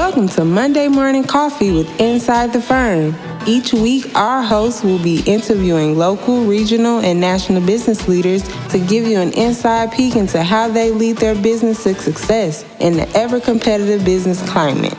Welcome to Monday Morning Coffee with Inside the Firm. Each week, our hosts will be interviewing local, regional, and national business leaders to give you an inside peek into how they lead their business to success in the ever-competitive business climate.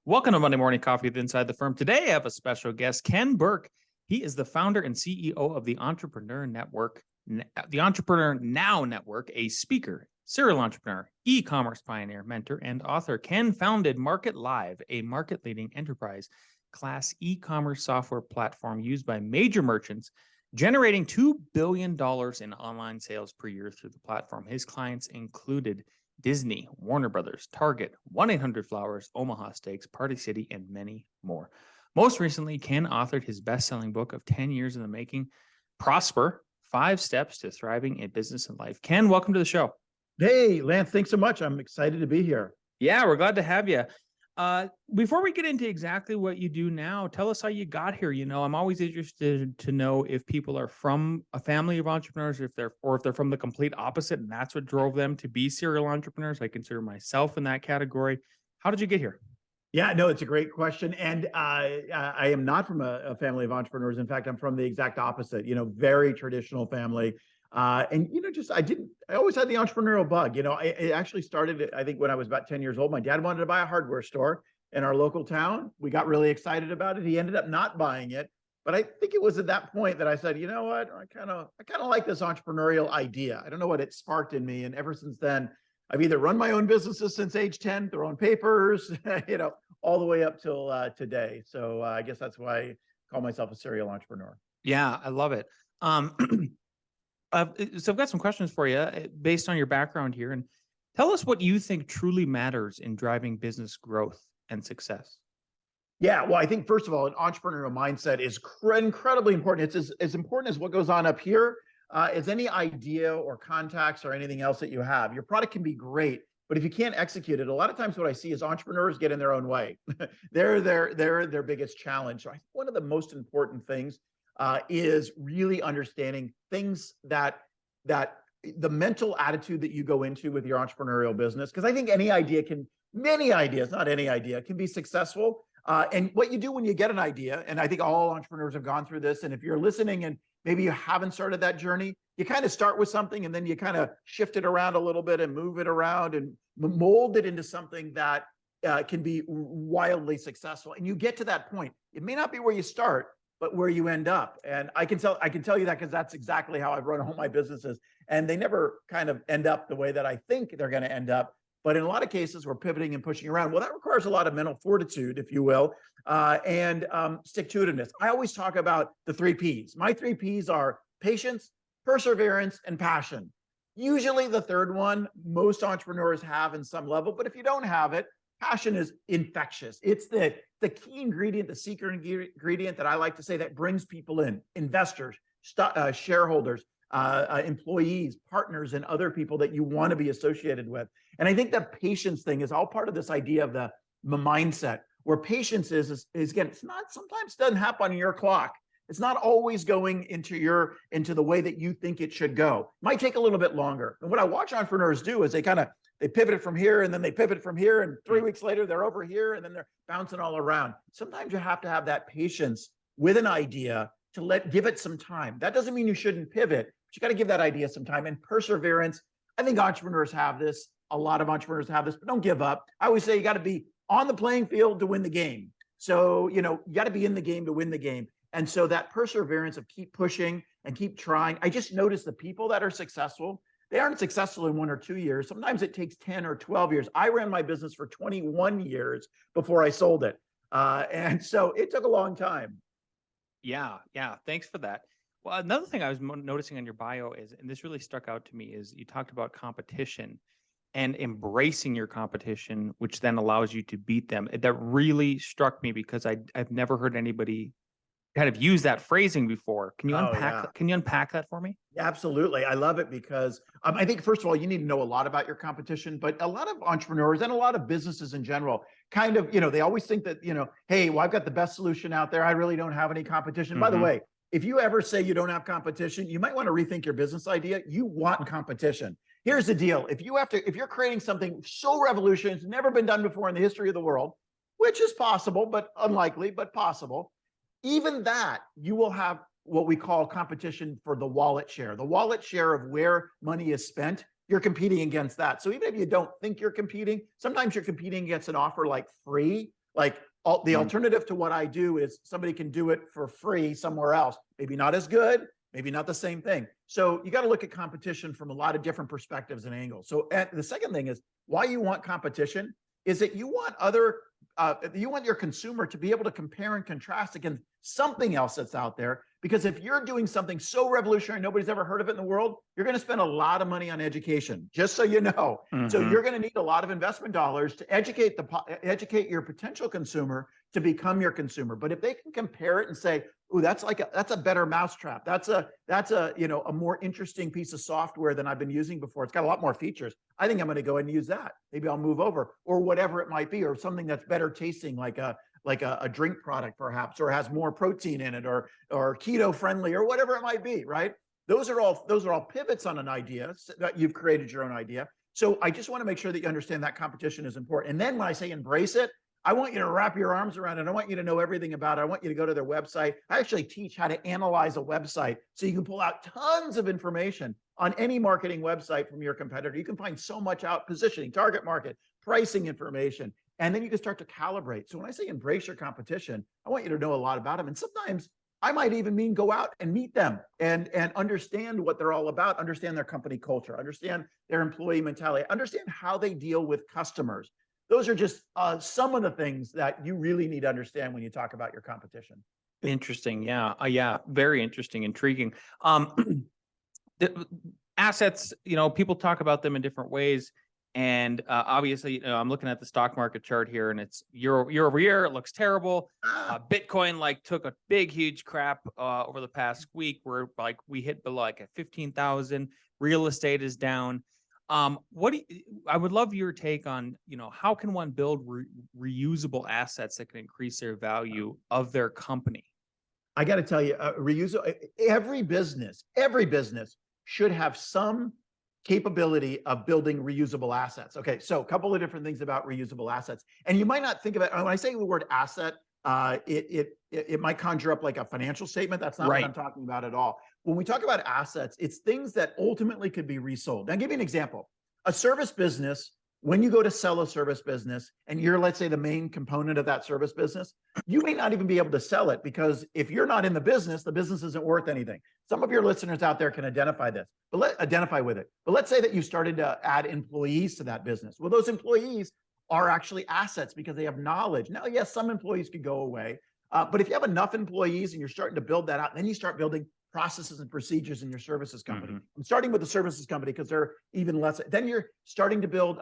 Welcome to Monday Morning Coffee with Inside the Firm. Today, I have a special guest, Ken Burke. He is the founder and CEO of the Entrepreneur Network, the Entrepreneur Now Network, a speaker, serial entrepreneur, e-commerce pioneer, mentor, and author. Ken founded Market Live, a market-leading enterprise-class e-commerce software platform used by major merchants, generating $2 billion in online sales per year through the platform. His clients included Disney, Warner Brothers, Target, 1-800-Flowers, Omaha Steaks, Party City, and many more. Most recently, Ken authored his best-selling book of 10 years in the making, Prosper, 5 Steps to Thriving in Business and Life. Ken, welcome to the show. Hey, Lance, thanks so much. I'm excited to be here. Yeah, we're glad to have you. Before we get into exactly what you do now, tell us how you got here. You know, I'm always interested to know if people are from a family of entrepreneurs, if they're from the complete opposite, and that's what drove them to be serial entrepreneurs. I consider myself in that category. How did you get here? Yeah, no, it's a great question. And I am not from a family of entrepreneurs. In fact, I'm from the exact opposite, very traditional family. I always had the entrepreneurial bug. It actually started, I think, when I was about 10 years old. My dad wanted to buy a hardware store in our local town. We got really excited about it. He ended up not buying it. But I think it was at that point that I said, you know what, I kind of like this entrepreneurial idea. I don't know what it sparked in me. And ever since then, I've either run my own businesses since age 10, thrown papers, all the way up till today. So I guess that's why I call myself a serial entrepreneur. Yeah, I love it. So I've got some questions for you based on your background here. And tell us what you think truly matters in driving business growth and success. Yeah, well, I think, first of all, an entrepreneurial mindset is incredibly important. It's as important as what goes on up here as any idea or contacts or anything else that you have. Your product can be great, but if you can't execute it, a lot of times what I see is entrepreneurs get in their own way. They're their biggest challenge. So I think one of the most important things is really understanding things that the mental attitude that you go into with your entrepreneurial business, because I think many ideas, not any idea, can be successful. And what you do when you get an idea, and I think all entrepreneurs have gone through this, and if you're listening and maybe you haven't started that journey, you kind of start with something and then you kind of shift it around a little bit and move it around and mold it into something that can be wildly successful. And you get to that point. It may not be where you start, but where you end up. And I can tell you that because that's exactly how I've run all my businesses. And they never kind of end up the way that I think they're going to end up. But in a lot of cases, we're pivoting and pushing around. Well, that requires a lot of mental fortitude, if you will, and stick-to-itiveness. I always talk about the 3 Ps. My 3 Ps are patience, perseverance, and passion. Usually the third one, most entrepreneurs have in some level, but if you don't have it, passion is infectious. It's the key ingredient, the secret ingredient that I like to say that brings people in, investors, shareholders, employees, partners, and other people that you want to be associated with. And I think the patience thing is all part of this idea of the mindset, where patience is again, it's not, sometimes doesn't happen on your clock. It's not always going into the way that you think it should go. It might take a little bit longer. And what I watch entrepreneurs do is they pivot from here and then they pivot from here, and 3 weeks later they're over here and then they're bouncing all around. Sometimes you have to have that patience with an idea to give it some time. That doesn't mean you shouldn't pivot, but you got to give that idea some time. And perseverance, I think entrepreneurs have this. A lot of entrepreneurs have this, but don't give up. I always say you got to be on the playing field to win the game. So, you got to be in the game to win the game. And so that perseverance of keep pushing and keep trying. I just noticed the people that are successful, they aren't successful in 1 or 2 years. Sometimes it takes 10 or 12 years. I ran my business for 21 years before I sold it. And so it took a long time. Yeah. Thanks for that. Well, another thing I was noticing on your bio is, and this really stuck out to me, is you talked about competition and embracing your competition, which then allows you to beat them. That really struck me because I've never heard anybody kind of use that phrasing before. Can you unpack that for me? Yeah, absolutely. I love it because I think, first of all, you need to know a lot about your competition, but a lot of entrepreneurs and a lot of businesses in general kind of, they always think that, hey, well, I've got the best solution out there. I really don't have any competition. Mm-hmm. By the way, if you ever say you don't have competition, you might want to rethink your business idea. You want competition. Here's the deal. If you're creating something so revolutionary, it's never been done before in the history of the world, which is possible, but unlikely, but possible, even that, you will have what we call competition for the wallet share. The wallet share of where money is spent, you're competing against that. So even if you don't think you're competing, sometimes you're competing against an offer like free. Like the alternative to what I do is somebody can do it for free somewhere else. Maybe not as good, maybe not the same thing. So you got to look at competition from a lot of different perspectives and angles. So the second thing is why you want competition is that you want you want your consumer to be able to compare and contrast against something else that's out there. Because if you're doing something so revolutionary, nobody's ever heard of it in the world, you're going to spend a lot of money on education, just so you know. So you're going to need a lot of investment dollars to educate your potential consumer to become your consumer. But if they can compare it and say, "Ooh, that's a better mousetrap. That's a more interesting piece of software than I've been using before. It's got a lot more features. I think I'm going to go ahead and use that. Maybe I'll move over," or whatever it might be, or something that's better tasting, like a drink product perhaps, or has more protein in it, or keto friendly, or whatever it might be, right? Those are all pivots on an idea that you've created your own idea. So I just want to make sure that you understand that competition is important. And then when I say embrace it, I want you to wrap your arms around it. I want you to know everything about it. I want you to go to their website. I actually teach how to analyze a website so you can pull out tons of information on any marketing website from your competitor. You can find so much out: positioning, target market, pricing information, and then you can start to calibrate. So when I say embrace your competition, I want you to know a lot about them. And sometimes I might even mean go out and meet them and understand what they're all about, understand their company culture, understand their employee mentality, understand how they deal with customers. Those are just some of the things that you really need to understand when you talk about your competition. Interesting. Yeah. Yeah. Very interesting. Intriguing. The assets, people talk about them in different ways. And obviously, I'm looking at the stock market chart here, and it's year over year. It looks terrible. Bitcoin took a big, huge crap over the past week, where we hit below at 15,000. Real estate is down. I would love your take on, how can one build reusable assets that can increase their value of their company? I got to tell you, every business should have some capability of building reusable assets. Okay, so a couple of different things about reusable assets. And you might not think of it, when I say the word asset, it might conjure up like a financial statement. That's not what I'm talking about at all. When we talk about assets, it's things that ultimately could be resold. Now, I'll give you an example. A service business, when you go to sell a service business and you're, let's say, the main component of that service business, you may not even be able to sell it, because if you're not in the business isn't worth anything. Some of your listeners out there can identify with it. But let's say that you started to add employees to that business. Well, those employees are actually assets because they have knowledge. Now, yes, some employees could go away, but if you have enough employees and you're starting to build that out, then you start building processes and procedures in your services company. I'm starting with the services company because they're even less. Then you're starting to build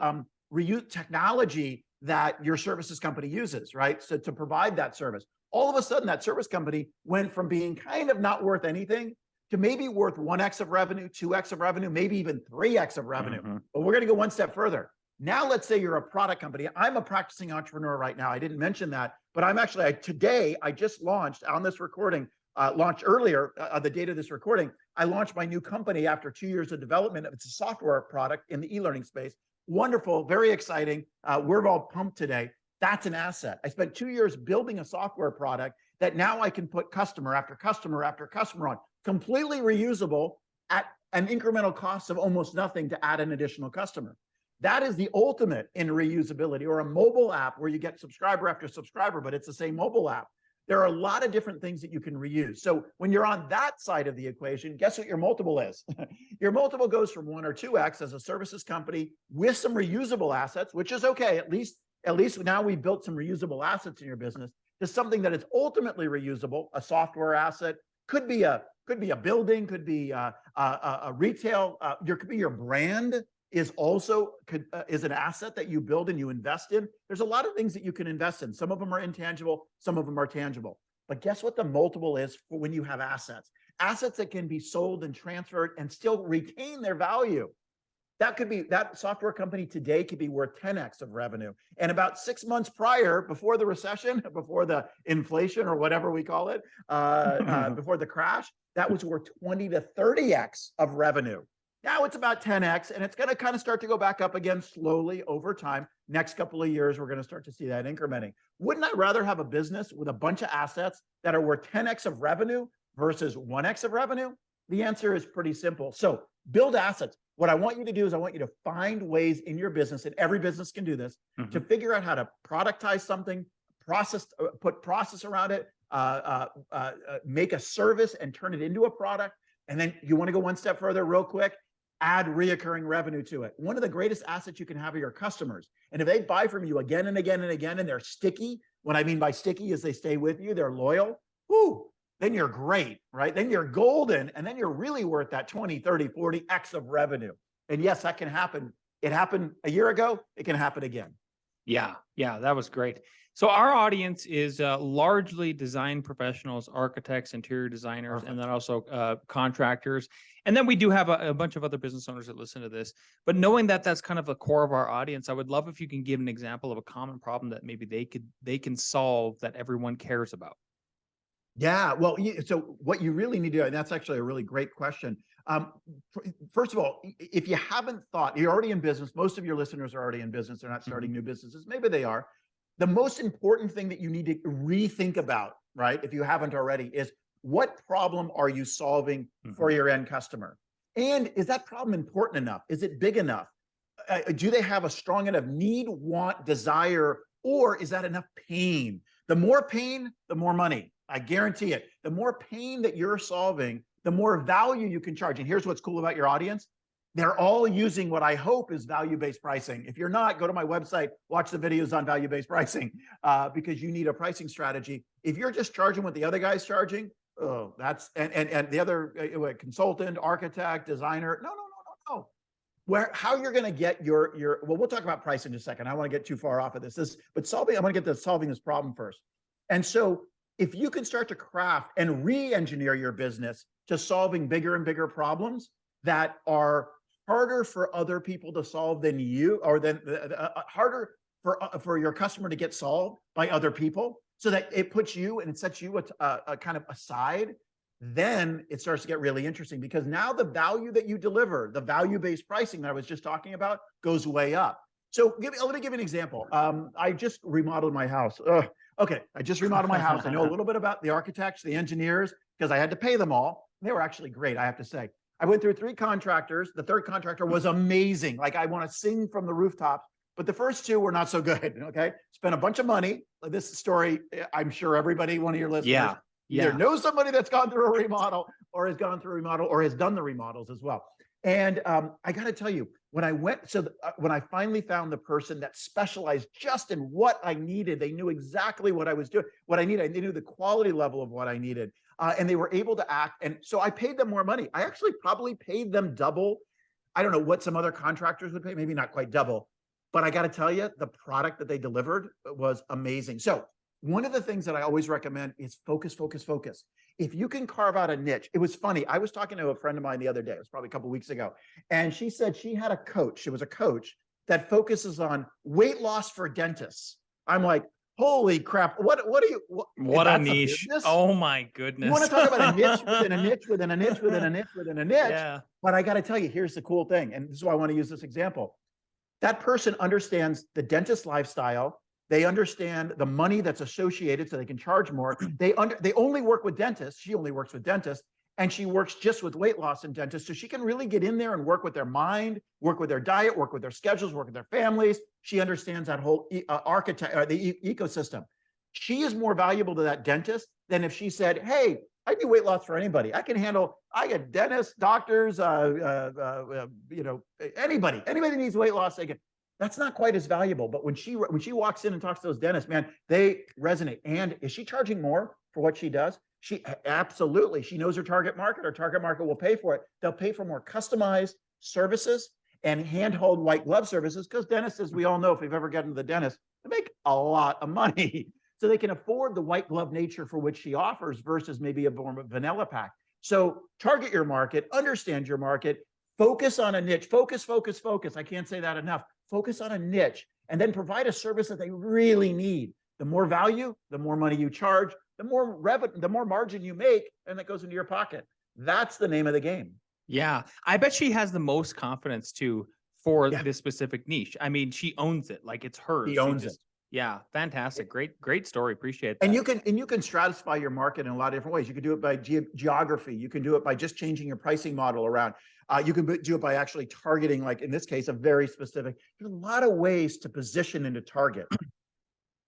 reuse technology that your services company uses, right? So to provide that service. All of a sudden, that service company went from being kind of not worth anything to maybe worth 1x of revenue, 2x of revenue, maybe even 3x of revenue. But we're going to go one step further. Now, let's say you're a product company. I'm a practicing entrepreneur right now. I didn't mention that, but I'm actually, today, I just launched on this recording, launched earlier, the date of this recording, I launched my new company after 2 years of development. It's a software product in the e-learning space. Wonderful, very exciting. We're all pumped today. That's an asset. I spent 2 years building a software product that now I can put customer after customer after customer on, completely reusable at an incremental cost of almost nothing to add an additional customer. That is the ultimate in reusability. Or a mobile app where you get subscriber after subscriber, but it's the same mobile app. There are a lot of different things that you can reuse. So when you're on that side of the equation, guess what your multiple is? Your multiple goes from 1 or 2x as a services company with some reusable assets, which is okay. At least now we've built some reusable assets in your business, to something that is ultimately reusable. A software asset could be a building, could be a retail. Could be your brand is also is an asset that you build and you invest in. There's a lot of things that you can invest in. Some of them are intangible, some of them are tangible. But guess what the multiple is for when you have assets? Assets that can be sold and transferred and still retain their value. That software company today could be worth 10x of revenue. And about 6 months prior, before the recession, before the inflation or whatever we call it, before the crash, that was worth 20 to 30x of revenue. Now it's about 10x, and it's going to kind of start to go back up again slowly over time. Next couple of years, we're going to start to see that incrementing. Wouldn't I rather have a business with a bunch of assets that are worth 10x of revenue versus 1x of revenue? The answer is pretty simple. So build assets. What I want you to do is I want you to find ways in your business, and every business can do this, to figure out how to productize something, put process around it, make a service and turn it into a product. And then you want to go one step further real quick, add reoccurring revenue to it. One of the greatest assets you can have are your customers. And if they buy from you again and again and again, and they're sticky, what I mean by sticky is they stay with you, they're loyal, then you're great, right? Then you're golden, and then you're really worth that 20, 30, 40x of revenue. And yes, that can happen. It happened a year ago. It can happen again. Yeah, that was great. So our audience is largely design professionals, architects, interior designers, and then also contractors. And then we do have a bunch of other business owners that listen to this. But knowing that that's kind of the core of our audience, I would love if you can give an example of a common problem that maybe they can solve that everyone cares about. Yeah, well, so what you really need to do, and that's actually a really great question. First of all, if you haven't thought, you're already in business, most of your listeners are already in business, they're not starting new businesses, maybe they are. The most important thing that you need to rethink about, right, if you haven't already, is what problem are you solving for your end customer? And is that problem important enough? Is it big enough? Do they have a strong enough need, want, desire, or is that enough pain? The more pain, the more money. I guarantee it. The more pain that you're solving, the more value you can charge. And here's what's cool about your audience. They're all using what I hope is value-based pricing. If you're not, go to my website, watch the videos on value-based pricing, because you need a pricing strategy. If you're just charging what the other guy's charging, that's, and the other consultant, architect, designer, no. How you're going to get your, well, we'll talk about pricing in a second. I don't want to get too far off of this, but I want to get to solving this problem first. And so if you can start to craft and re-engineer your business to solving bigger and bigger problems that are harder for other people to solve than you, or harder for your customer to get solved by other people, so that it puts you and it sets you a kind of aside, then it starts to get really interesting, because now the value that you deliver, the value-based pricing that I was just talking about, goes way up. So let me give you an example. I just remodeled my house. I just remodeled my house. I know a little bit about the architects, the engineers, because I had to pay them all. They were actually great, I have to say. I went through 3 contractors. The third contractor was amazing. Like, I want to sing from the rooftops, but the first 2 were not so good. Okay. Spent a bunch of money. This story, I'm sure everybody, one of your listeners, either knows somebody that's gone through a remodel, or has gone through a remodel, or has done the remodels as well. And I got to tell you, when I finally found the person that specialized just in what I needed, they knew exactly what I was doing, what I needed. They knew the quality level of what I needed. And they were able to act. And so I paid them more money. I actually probably paid them double. I don't know what some other contractors would pay, maybe not quite double. But I got to tell you, the product that they delivered was amazing. So one of the things that I always recommend is focus. If you can carve out a niche. It was funny. I was talking to a friend of mine the other day. It was probably a couple of weeks ago. And she said she had a coach. She was a coach that focuses on weight loss for dentists. I'm like, holy crap. What a niche. Oh my goodness. You want to talk about a niche within a niche within a niche within a niche within a niche. Yeah. But I got to tell you, here's the cool thing. And this is why I want to use this example. That person understands the dentist lifestyle. They understand the money that's associated, so they can charge more. They only work with dentists. She only works with dentists, and she works just with weight loss and dentists. So she can really get in there and work with their mind, work with their diet, work with their schedules, work with their families. She understands that whole the ecosystem. She is more valuable to that dentist than if she said, "Hey, I do weight loss for anybody. I get dentists, doctors, anybody that needs weight loss, they can." That's not quite as valuable. But when she walks in and talks to those dentists, man, they resonate. And is she charging more for what she does? She absolutely. She knows her target market. Her target market will pay for it. They'll pay for more customized services and handheld white glove services, because dentists, as we all know, if we've ever gotten to the dentist, they make a lot of money. So they can afford the white glove nature for which she offers versus maybe a more vanilla pack. So target your market, understand your market, focus on a niche, focus. I can't say that enough. Focus on a niche, and then provide a service that they really need. The more value, the more money you charge, the more revenue, the more margin you make, and that goes into your pocket. That's the name of the game. Yeah. I bet she has the most confidence too for Yeah. this specific niche. I mean, she owns it. Like it's hers. She owns it. Yeah. Fantastic. Great story. Appreciate that. And you can stratify your market in a lot of different ways. You can do it by geography. You can do it by just changing your pricing model around. You can do it by actually targeting, like in this case, a very specific. There's a lot of ways to position and to target.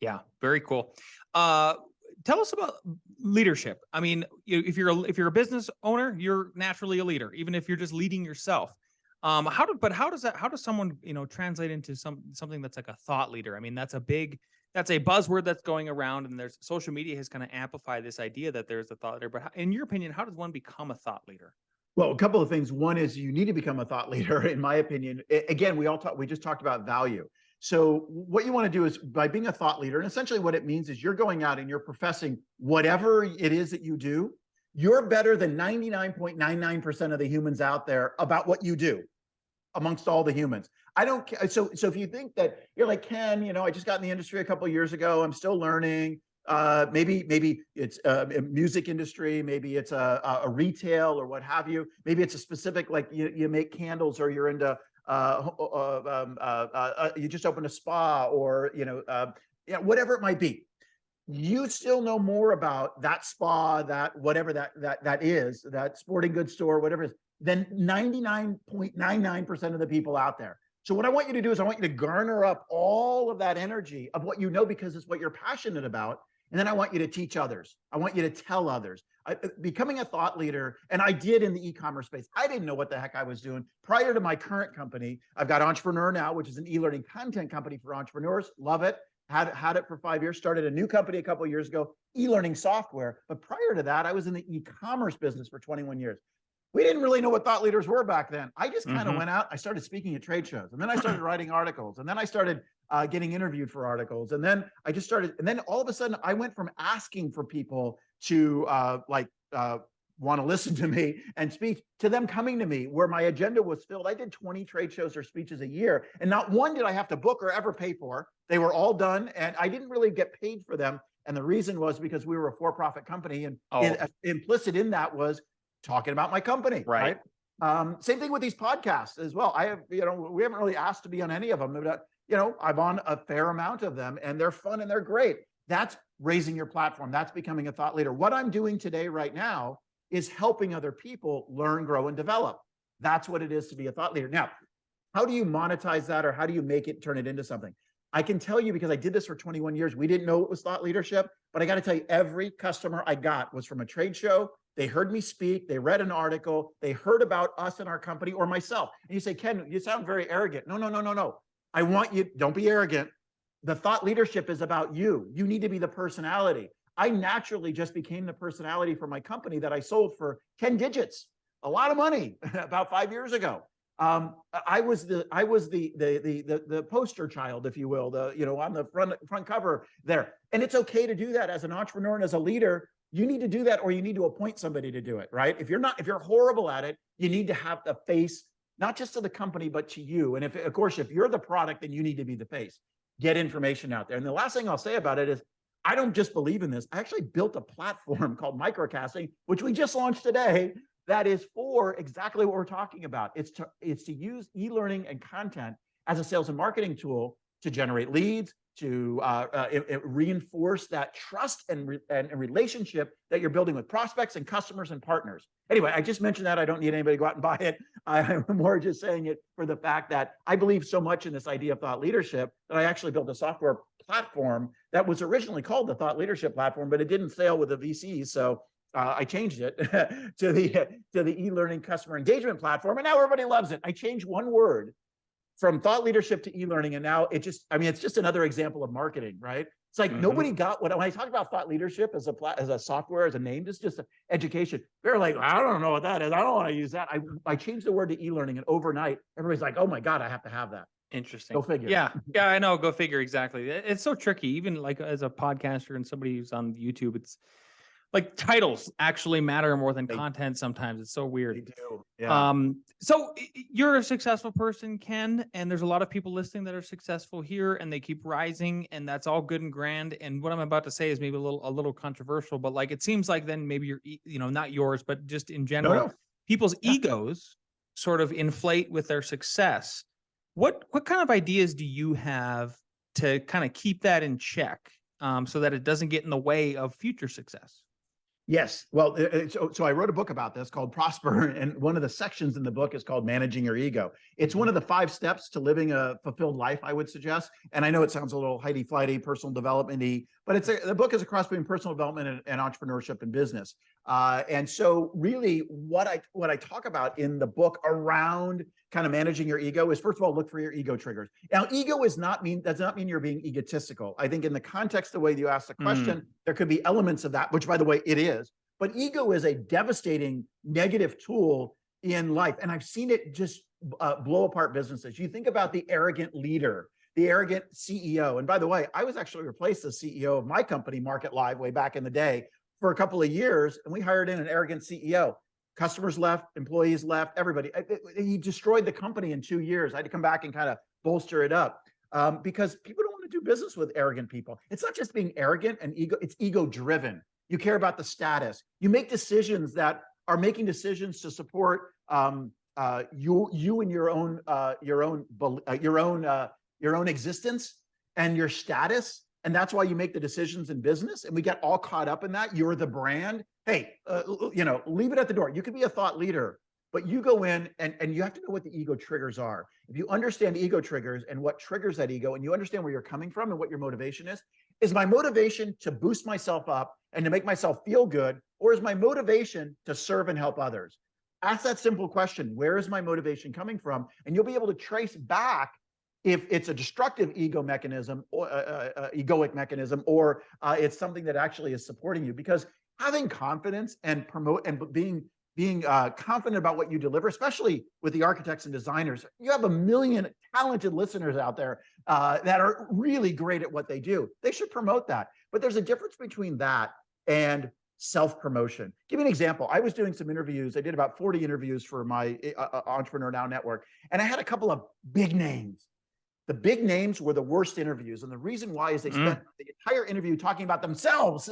Yeah, very cool. Tell us about leadership. I mean, if you're a business owner, you're naturally a leader, even if you're just leading yourself. How does someone, translate into something that's like a thought leader? I mean, that's a buzzword that's going around, and there's social media has kind of amplified this idea that there's a thought leader. But in your opinion, how does one become a thought leader? Well, a couple of things. One is you need to become a thought leader, in my opinion. Again, we just talked about value. So what you want to do is, by being a thought leader, and essentially what it means is you're going out and you're professing whatever it is that you do, you're better than 99.99% of the humans out there about what you do amongst all the humans. I don't care. So if you think that you're like, Ken, I just got in the industry a couple of years ago, I'm still learning. Maybe it's a music industry, maybe it's a retail or what have you. Maybe it's a specific, like you make candles, or you're into you just opened a spa, or whatever it might be. You still know more about that spa, that whatever that is, that sporting goods store, whatever it is, than 99.99% of the people out there. So what I want you to do is I want you to garner up all of that energy of what you know, because it's what you're passionate about. And then I want you to teach others. I want you to tell others. Becoming a thought leader, and I did in the e-commerce space. I didn't know what the heck I was doing prior to my current company. I've got Entrepreneur Now, which is an e-learning content company for entrepreneurs. Love it. Had it for 5 years. Started a new company a couple of years ago, e-learning software. But prior to that, I was in the e-commerce business for 21 years. We didn't really know what thought leaders were back then. I just kind of went out. I started speaking at trade shows, and then I started writing articles, and then I started getting interviewed for articles, and then I just started. And then all of a sudden, I went from asking for people to want to listen to me and speak, to them coming to me, where my agenda was filled. I did 20 trade shows or speeches a year, and not one did I have to book or ever pay for. They were all done, and I didn't really get paid for them. And the reason was because we were a for-profit company, and implicit in that was talking about my company, right? Same thing with these podcasts as well. I have, we haven't really asked to be on any of them, but I'm on a fair amount of them, and they're fun and they're great. That's raising your platform. That's becoming a thought leader. What I'm doing today, right now, is helping other people learn, grow, and develop. That's what it is to be a thought leader. Now, how do you monetize that, or how do you turn it into something? I can tell you, because I did this for 21 years, we didn't know it was thought leadership, but I got to tell you, every customer I got was from a trade show. They heard me speak, they read an article, they heard about us and our company, or myself. And you say, Ken, you sound very arrogant. No. I want you, don't be arrogant. The thought leadership is about you. You need to be the personality. I naturally just became the personality for my company that I sold for 10 digits, a lot of money, about 5 years ago. I was the poster child, if you will, on the front cover there. And it's okay to do that as an entrepreneur and as a leader. You need to do that, or you need to appoint somebody to do it, right? If you're horrible at it, you need to have the face, not just to the company, but to you. And if you're the product, then you need to be the face. Get information out there. And the last thing I'll say about it is, I don't just believe in this. I actually built a platform called Microcasting, which we just launched today, that is for exactly what we're talking about. It's to use e-learning and content as a sales and marketing tool to generate leads, to reinforce that trust and relationship that you're building with prospects and customers and partners. Anyway, I just mentioned that. I don't need anybody to go out and buy it. I'm more just saying it for the fact that I believe so much in this idea of thought leadership that I actually built a software platform that was originally called the Thought Leadership Platform, but it didn't sail with the VCs. So I changed it to the e-learning customer engagement platform, and now everybody loves it. I changed one word from thought leadership to e-learning, and now it's just another example of marketing, right? It's like nobody got when I talk about thought leadership as a software, as a name, it's just education. They're like, I don't know what that is. I don't want to use that. I changed the word to e-learning, and overnight, everybody's like, oh my God, I have to have that. Interesting. Go figure. Yeah, I know. Go figure. Exactly. It's so tricky. Even like as a podcaster and somebody who's on YouTube, it's like titles actually matter more than content sometimes. It's so weird. They do. Yeah. So you're a successful person, Ken, and there's a lot of people listening that are successful here, and they keep rising, and that's all good and grand. And what I'm about to say is maybe a little controversial, but like it seems like then maybe you're, not yours, but just in general, people's egos sort of inflate with their success. What kind of ideas do you have to kind of keep that in check, so that it doesn't get in the way of future success? Yes. Well, so I wrote a book about this called Prosper, and one of the sections in the book is called Managing Your Ego. It's one of the 5 steps to living a fulfilled life, I would suggest. And I know it sounds a little Heidi-Flighty, personal development-y, but the book is a cross between personal development and entrepreneurship and business. And so really what I talk about in the book around kind of managing your ego is, first of all, look for your ego triggers. Now, ego does not mean you're being egotistical. I think in the context, the way you ask the question, there could be elements of that, which by the way, it is. But ego is a devastating negative tool in life. And I've seen it just blow apart businesses. You think about the arrogant leader, the arrogant CEO. And by the way, I was actually replaced as CEO of my company, Market Live, way back in the day for a couple of years. And we hired in an arrogant CEO. Customers left, employees left, everybody. He destroyed the company in 2 years. I had to come back and kind of bolster it up because people don't want to do business with arrogant people. It's not just being arrogant and ego, it's ego driven. You care about the status. You make decisions that are making decisions to support you and your own existence and your status. And that's why you make the decisions in business. And we get all caught up in that. You're the brand. Hey, leave it at the door. You can be a thought leader, but you go in and you have to know what the ego triggers are. If you understand ego triggers and what triggers that ego, and you understand where you're coming from and what your motivation is my motivation to boost myself up and to make myself feel good? Or is my motivation to serve and help others? Ask that simple question. Where is my motivation coming from? And you'll be able to trace back if it's a destructive ego mechanism or egoic mechanism, or it's something that actually is supporting you. Because having confidence and being confident about what you deliver, especially with the architects and designers, you have a million talented listeners out there that are really great at what they do. They should promote that. But there's a difference between that and self-promotion. Give me an example. I was doing some interviews. I did about 40 interviews for my Entrepreneur Now network, and I had a couple of big names. The big names were the worst interviews. And the reason why is they spent the entire interview talking about themselves.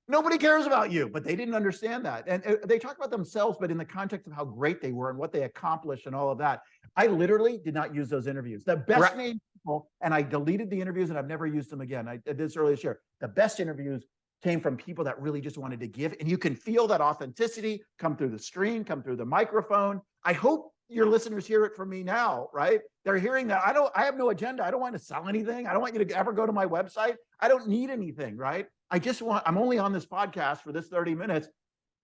Nobody cares about you, but they didn't understand that. And they talk about themselves, but in the context of how great they were and what they accomplished and all of that. I literally did not use those interviews. The best named people, and I deleted the interviews and I've never used them again. I did this earlier this year. The best interviews came from people that really just wanted to give. And you can feel that authenticity come through the screen, come through the microphone. I hope your listeners hear it from me now, right? They're hearing that I have no agenda. I don't want to sell anything. I don't want you to ever go to my website. I don't need anything, right? I'm only on this podcast for this 30 minutes.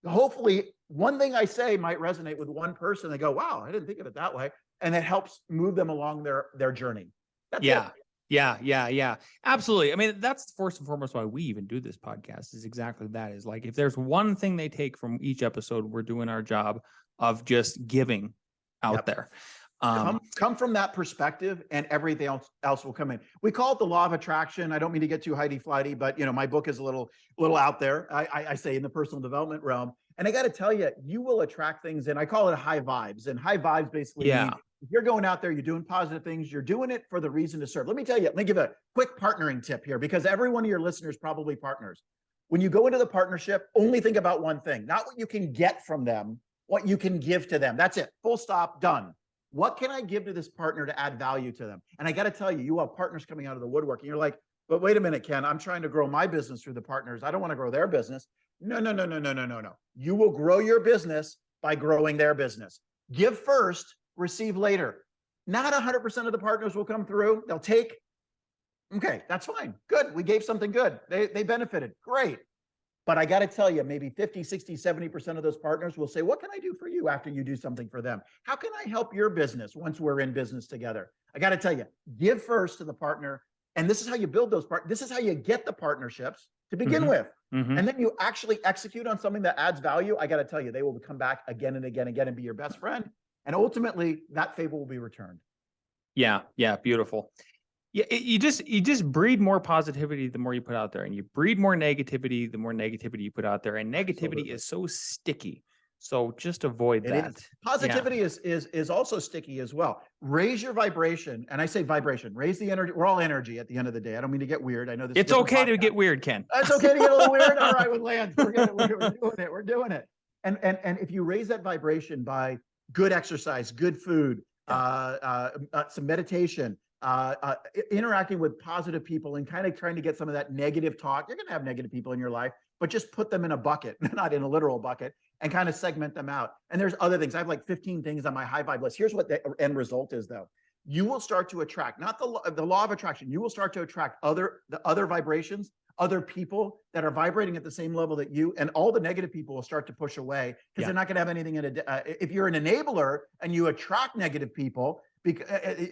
Hopefully one thing I say might resonate with one person. They go, wow, I didn't think of it that way. And it helps move them along their journey. That's it. Yeah. Absolutely. I mean, that's first and foremost why we even do this podcast, is exactly that. Is like, if there's one thing they take from each episode, we're doing our job of just giving out there. Come from that perspective, and everything else will come in. We call it the law of attraction. I don't mean to get too Heidi-Flighty, but my book is a little out there. I say in the personal development realm. And I got to tell you, you will attract things, and I call it high vibes. And high vibes basically mean if you're going out there, you're doing positive things, you're doing it for the reason to serve. Let me give a quick partnering tip here, because every one of your listeners probably partners. When you go into the partnership, only think about one thing, not what you can get from them, what you can give to them. That's it. Full stop, done. What can I give to this partner to add value to them? And I got to tell you, you have partners coming out of the woodwork, and you're like, but wait a minute, Ken, I'm trying to grow my business through the partners. I don't want to grow their business. No. You will grow your business by growing their business. Give first, receive later. Not 100% of the partners will come through. They'll take. Okay, that's fine. Good. We gave something good. They benefited. Great. But I got to tell you, maybe 50, 60, 70% of those partners will say, what can I do for you after you do something for them? How can I help your business once we're in business together? I got to tell you, give first to the partner. And this is how you build those partners. This is how you get the partnerships to begin with. And then you actually execute on something that adds value. I got to tell you, they will come back again and again and be your best friend. And ultimately, that favor will be returned. Yeah. Beautiful. Yeah, you just breed more positivity the more you put out there, and you breed more negativity the more negativity you put out there. And negativity is so sticky. So just avoid that. Positivity is also sticky as well. Raise your vibration. And I say vibration, raise the energy. We're all energy at the end of the day. I don't mean to get weird. I know this. It's okay to get weird, Ken. It's okay to get a little weird. All right, with Lance, we're doing it. And if you raise that vibration by good exercise, good food, some meditation, interacting with positive people and kind of trying to get some of that negative talk. You're going to have negative people in your life, but just put them in a bucket, not in a literal bucket, and kind of segment them out. And there's other things. I have like 15 things on my high vibe list. Here's what the end result is, though. You will start to attract, not the law of attraction. You will start to attract the other vibrations, other people that are vibrating at the same level that you, and all the negative people will start to push away because they're not going to have anything in it. If you're an enabler and you attract negative people,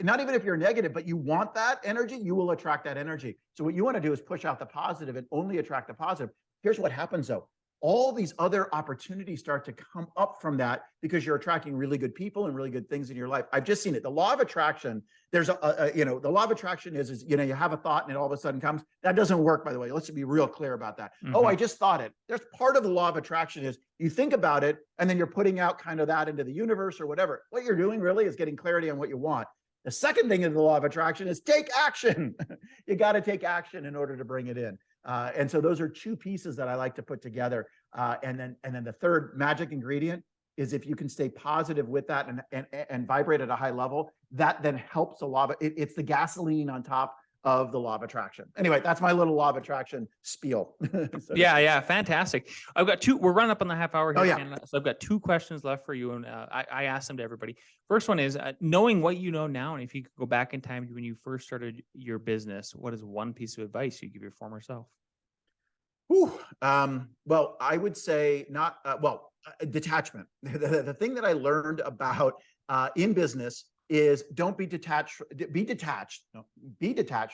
not even if you're negative, but you want that energy, you will attract that energy. So what you want to do is push out the positive and only attract the positive. Here's what happens though. All these other opportunities start to come up from that because you're attracting really good people and really good things in your life. I've just seen it. The law of attraction, there's the law of attraction is you have a thought and it all of a sudden comes. That doesn't work, by the way. Let's be real clear about that. Mm-hmm. Oh, I just thought it. There's part of the law of attraction is you think about it and then you're putting out kind of that into the universe or whatever. What you're doing really is getting clarity on what you want. The second thing in the law of attraction is take action. You got to take action in order to bring it in. And so those are two pieces that I like to put together. And then the third magic ingredient is if you can stay positive with that and vibrate at a high level, that then helps the law of it's the gasoline on top of the law of attraction. Anyway, that's my little law of attraction spiel. Yeah, fantastic. I've got two. We're running up on the half hour here. Oh, yeah. So I've got two questions left for you, and I asked them to everybody. First one is knowing what you know now, and if you could go back in time to when you first started your business, what is one piece of advice you give your former self? Well, I would say detachment. The thing that I learned about in business is don't be detached, be detached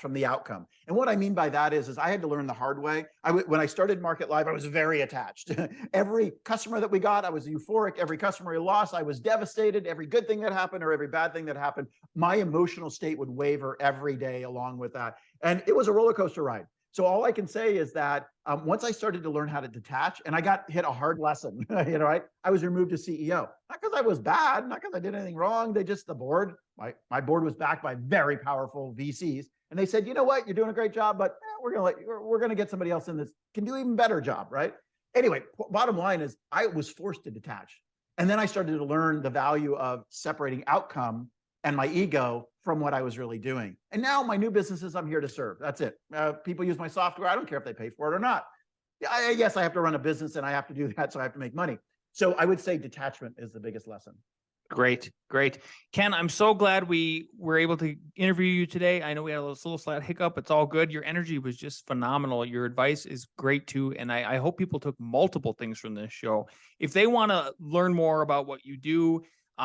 from the outcome. And what I mean by that is I had to learn the hard way. When I started Market Live, I was very attached. Every customer that we got, I was euphoric. Every customer we lost, I was devastated. Every good thing that happened or every bad thing that happened, my emotional state would waver every day along with that. And it was a roller coaster ride. So all I can say is that once I started to learn how to detach, and I got hit a hard lesson, I was removed as CEO, not because I was bad, not because I did anything wrong. The board, my board was backed by very powerful VCs, and they said, you know what, you're doing a great job, but we're gonna get somebody else in this can do even better job, right? Anyway, bottom line is I was forced to detach, and then I started to learn the value of separating outcome and my ego from what I was really doing. And now my new businesses, I'm here to serve. That's it. People use my software. I don't care if they pay for it or not. Yes, I have to run a business and I have to do that. So I have to make money. So I would say detachment is the biggest lesson. Great. Ken, I'm so glad we were able to interview you today. I know we had a little slight hiccup. It's all good. Your energy was just phenomenal. Your advice is great too. And I hope people took multiple things from this show. If they want to learn more about what you do,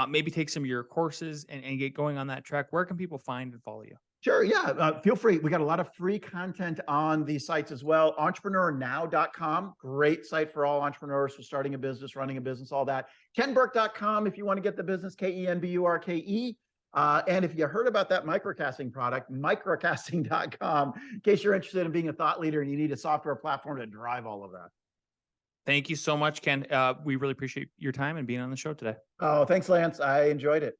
maybe take some of your courses and get going on that track, where can people find and follow you? Sure. Yeah. Feel free. We got a lot of free content on these sites as well. Entrepreneurnow.com. Great site for all entrepreneurs for starting a business, running a business, all that. KenBurke.com if you want to get the business, KenBurke. And if you heard about that microcasting product, microcasting.com, in case you're interested in being a thought leader and you need a software platform to drive all of that. Thank you so much, Ken. We really appreciate your time and being on the show today. Oh, thanks, Lance. I enjoyed it.